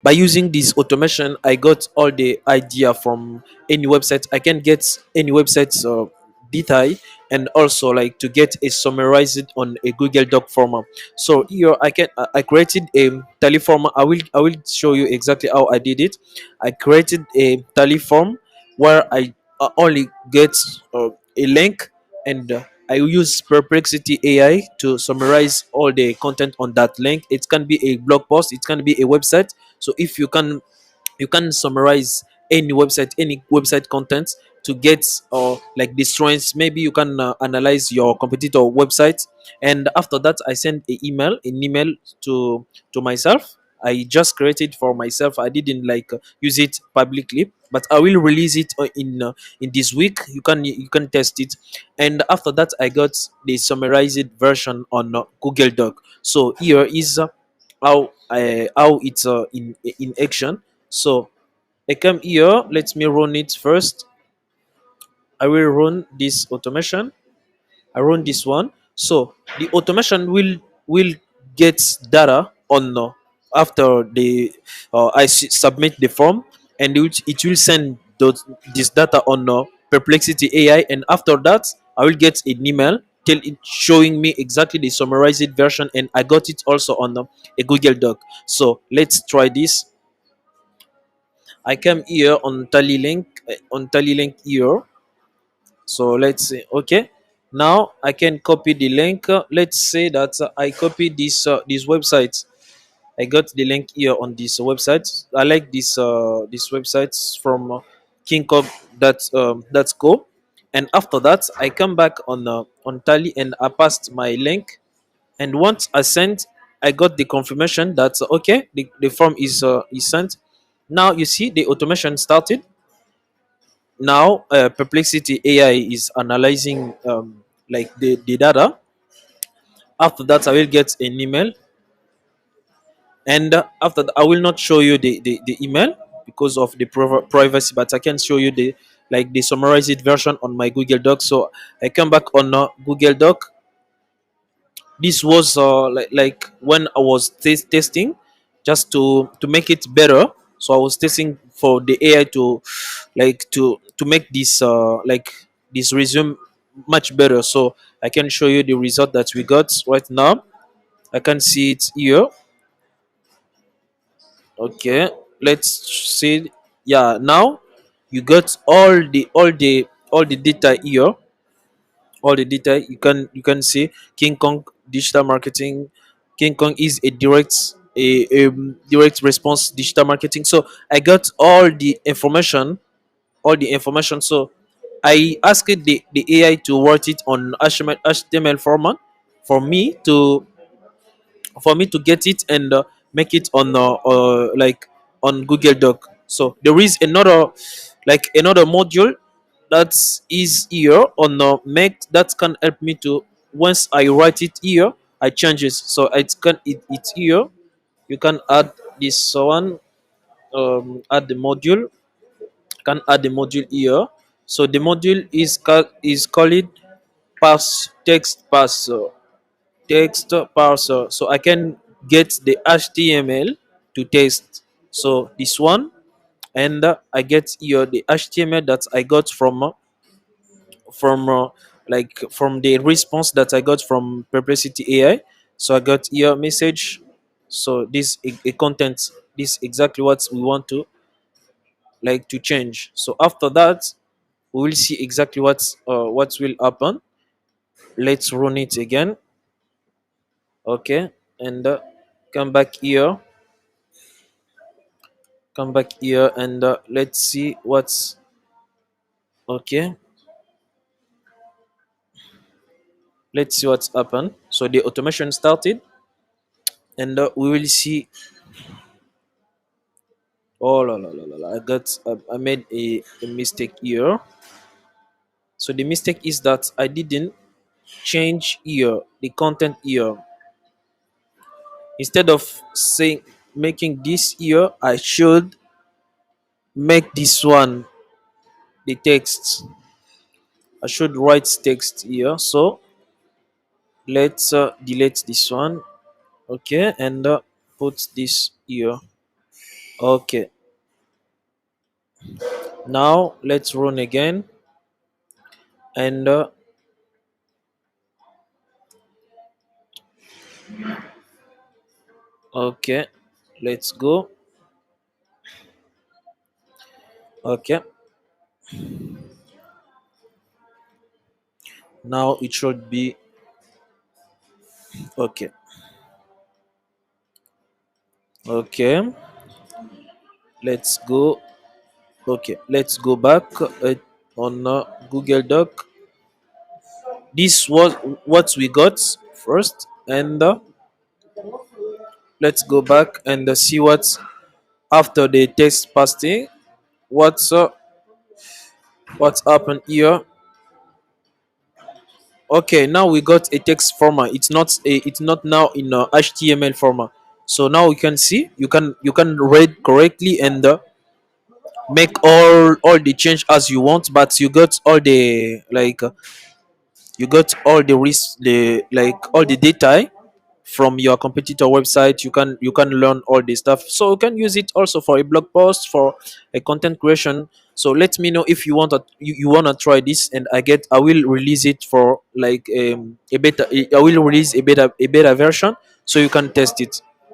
by using this automation, I got all the idea from any website. I can get any website's detail, and also like to get a summarized on a Google Doc format. So here I created a tally form. I will show you exactly how I did it. I created a tally form where I only get a link, and I use Perplexity AI to summarize all the content on that link. It can be a blog post, it can be a website. So if you can summarize any website content to get like the strengths. Maybe you can analyze your competitor website, and after that I send an email to myself. I just created for myself. I didn't like use it publicly, but I will release it in this week. You can test it, and after that I got the summarized version on Google Doc. So here is how it's in action. So I come here, let me run it first. I will run this automation. I run this one. So the automation will get data on after the submit the form, and it will send this data on Perplexity AI, and after that I will get an email tell it showing me exactly the summarized version, and I got it also on a Google Doc. So let's try this. I came here on tally link here. So let's say okay. Now I can copy the link. Let's say that I copy this website. I got the link here on this website. I like this website from King Kong. That's cool. And after that, I come back on Tally, and I passed my link. And once I sent, I got the confirmation that okay, the form is sent. Now you see the automation started. Now Perplexity AI is analyzing like the data. After that I will get an email, and after that, I will not show you the email because of the privacy, but I can show you the summarized version on my Google Doc. So I come back on Google Doc. This was like when I was testing, just to make it better. So I was testing for the AI to like to make this like this resume much better. So I can show you the result that we got right now. I can see it here. Okay, let's see. Yeah, now you got all the data here. All the data you can see. King Kong digital marketing. King Kong is a direct response digital marketing. So I got all the information. So I asked the AI to write it on HTML format for me to get it, and make it on like on Google Doc. So there is another module that is here on make that can help me to, once I write it here, I change it. So it's here. You can add this one, add the module. Can add the module here. So the module is called pass text parser. Text parser. So I can get the HTML to text. So this one, and I get here the HTML that I got from like from the response that I got from Perplexity AI. So I got here message. So this a content. This exactly what we want to change. So after that, we will see exactly what will happen. Let's run it again. Okay, and come back here. Come back here, and let's see what's okay. Let's see what's happened. So the automation started, and we will see. Oh la la la la, la. I made a mistake here. So the mistake is that I didn't change here the content here. Instead of saying making this here, I should make this one the text. I should write text here. So let's delete this one. Okay, and put this here. Okay, now let's run again. And okay, let's go. Okay, now it should be okay. Okay, let's go. Okay, let's go back on Google Doc. This was what we got first, and let's go back and see what's after the text pasting. What's what's happened here? Okay, now we got a text format. It's not now in a HTML format. So now we can see you can read correctly and make all the change as you want, but you got all the you got all the risk, the like all the data from your competitor website. You can learn all this stuff, so you can use it also for a blog post, for a content creation. So let me know if you want to you want to try this, and I will release it for like a beta. I will release a beta version so you can test it.